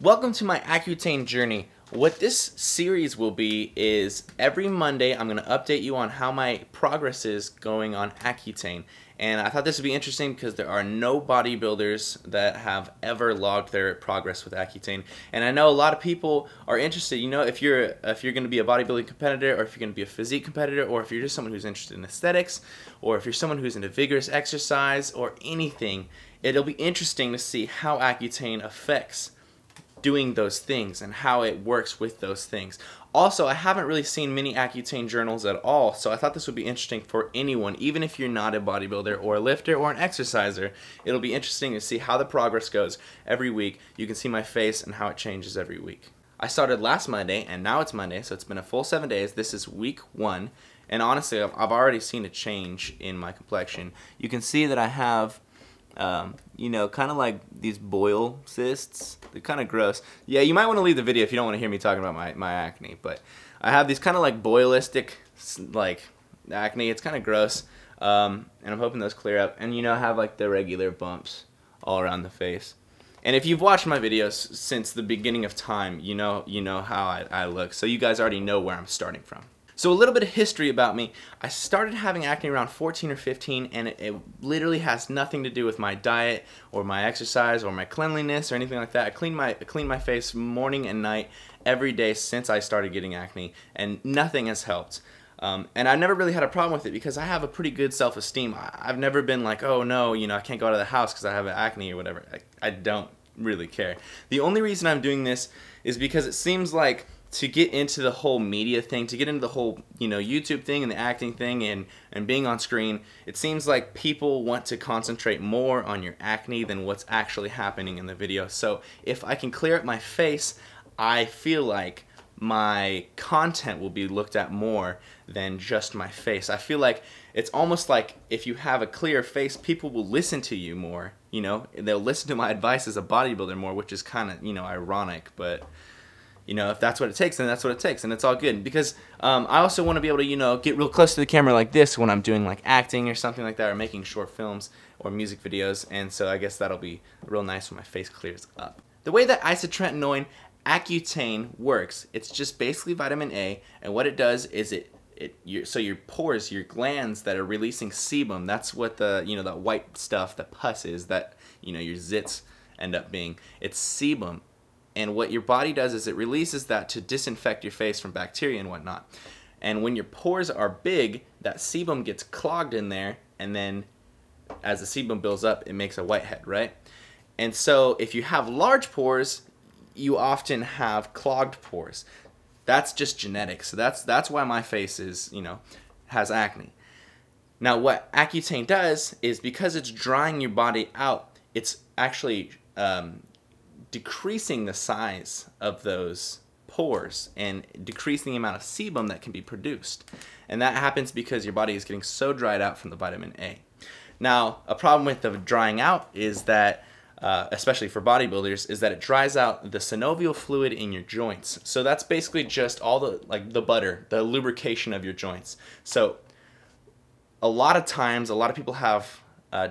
Welcome to my Accutane journey. What this series will be is every Monday I'm going to update you on how my progress is going on Accutane. And I thought this would be interesting because there are no bodybuilders that have ever logged their progress with Accutane. And I know a lot of people are interested, you know, if you're going to be a bodybuilding competitor, or if you're going to be a physique competitor, or if you're just someone who's interested in aesthetics, or if you're someone who's into vigorous exercise or anything, it'll be interesting to see how Accutane affects doing those things and how it works with those things. Also, I haven't really seen many Accutane journals at all, so I thought this would be interesting for anyone, even if you're not a bodybuilder or a lifter or an exerciser. It'll be interesting to see how the progress goes every week. You can see my face and how it changes every week. I started last Monday and now it's Monday, so it's been a full 7 days. This is week 1, and honestly, I've already seen a change in my complexion. You can see that I have you know, kind of like these boil cysts. They're kind of gross. Yeah, you might want to leave the video if you don't want to hear me talking about my acne, but I have these kind of like boilistic like acne. It's kind of gross, and I'm hoping those clear up. And you know, I have like the regular bumps all around the face. And if you've watched my videos since the beginning of time, you know how I look. So you guys already know where I'm starting from. So a little bit of history about me. I started having acne around 14 or 15, and it literally has nothing to do with my diet or my exercise or my cleanliness or anything like that. I clean my face morning and night every day since I started getting acne, and nothing has helped. And I never really had a problem with it because I have a pretty good self-esteem. I've never been like, oh no, you know, I can't go out of the house because I have acne or whatever. I don't really care. The only reason I'm doing this is because it seems like to get into the whole media thing, to get into the whole, you know, YouTube thing and the acting thing and being on screen, it seems like people want to concentrate more on your acne than what's actually happening in the video. So if I can clear up my face, I feel like my content will be looked at more than just my face. I feel like it's almost like if you have a clear face, people will listen to you more, you know, they'll listen to my advice as a bodybuilder more, which is kind of, you know, ironic, but you know, if that's what it takes, then that's what it takes, and it's all good. Because I also want to be able to, you know, get real close to the camera like this when I'm doing like acting or something like that, or making short films or music videos, and so I guess that'll be real nice when my face clears up. The way that Isotretinoin Accutane works, it's just basically vitamin A, and what it does is so your pores, your glands that are releasing sebum, that's what the, you know, that white stuff, the pus is, that, you know, your zits end up being. It's sebum. And what your body does is it releases that to disinfect your face from bacteria and whatnot. And when your pores are big, that sebum gets clogged in there, and then as the sebum builds up, it makes a whitehead, right? And so if you have large pores, you often have clogged pores. That's just genetics. So that's why my face is, you know, has acne. Now what Accutane does is, because it's drying your body out, it's actually decreasing the size of those pores and decreasing the amount of sebum that can be produced. And that happens because your body is getting so dried out from the vitamin A. Now, a problem with the drying out is that, especially for bodybuilders, is that it dries out the synovial fluid in your joints. So that's basically just all the, like the butter, the lubrication of your joints. So a lot of times, a lot of people have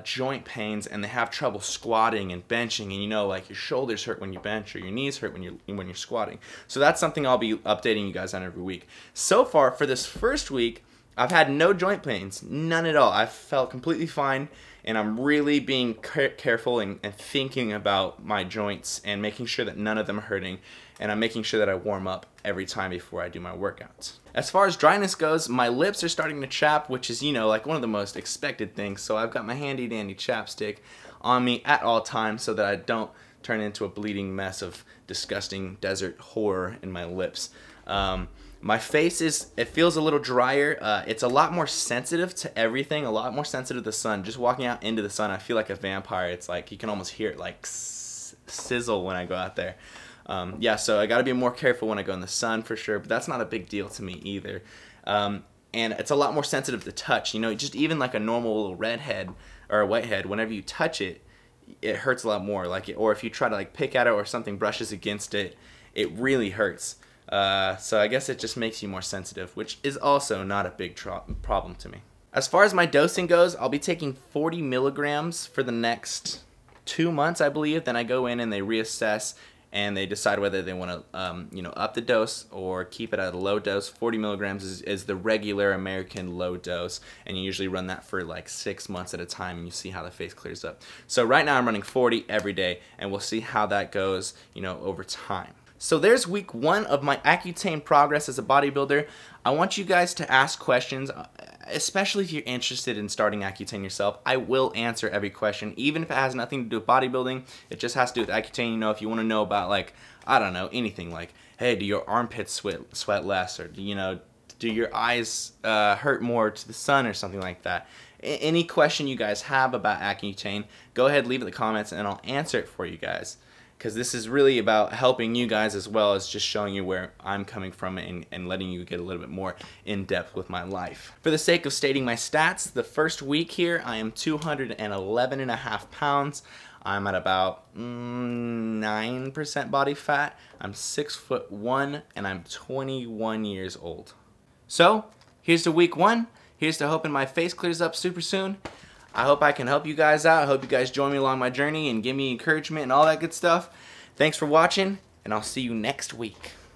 joint pains, and they have trouble squatting and benching, and you know, like your shoulders hurt when you bench, or your knees hurt when you're squatting. So that's something I'll be updating you guys on every week. So far for this first week, I've had no joint pains, none at all. I've felt completely fine, and I'm really being careful and thinking about my joints and making sure that none of them are hurting, and I'm making sure that I warm up every time before I do my workouts. As far as dryness goes, my lips are starting to chap, which is, you know, like one of the most expected things. So I've got my handy dandy chapstick on me at all times so that I don't turn into a bleeding mess of disgusting desert horror in my lips. My face it feels a little drier. It's a lot more sensitive to everything, a lot more sensitive to the sun. Just walking out into the sun, I feel like a vampire. It's like you can almost hear it like sizzle when I go out there. Yeah, so I gotta be more careful when I go in the sun for sure, but that's not a big deal to me either. And it's a lot more sensitive to touch, you know, just even like a normal little redhead or a whitehead, whenever you touch it, it hurts a lot more. Like, or if you try to like pick at it or something brushes against it, it really hurts. So I guess it just makes you more sensitive, which is also not a big problem to me. As far as my dosing goes, I'll be taking 40 milligrams for the next 2 months, I believe. Then I go in and they reassess and they decide whether they want to you know, up the dose or keep it at a low dose. 40 milligrams is the regular American low dose, and you usually run that for like 6 months at a time, and you see how the face clears up. So right now I'm running 40 every day, and we'll see how that goes, you know, over time. So there's week 1 of my Accutane progress as a bodybuilder. I want you guys to ask questions, especially if you're interested in starting Accutane yourself. I will answer every question, even if it has nothing to do with bodybuilding. It just has to do with Accutane. You know, if you want to know about, like, I don't know, anything like, hey, do your armpits sweat less, or you know, do your eyes hurt more to the sun, or something like that. Any question you guys have about Accutane, go ahead, leave it in the comments, and I'll answer it for you guys. Because this is really about helping you guys as well as just showing you where I'm coming from and letting you get a little bit more in depth with my life. For the sake of stating my stats, the first week here I am 211.5 pounds. I'm at about 9% body fat. I'm 6'1", and I'm 21 years old. So here's to week 1. Here's to hoping my face clears up super soon. I hope I can help you guys out. I hope you guys join me along my journey and give me encouragement and all that good stuff. Thanks for watching, and I'll see you next week.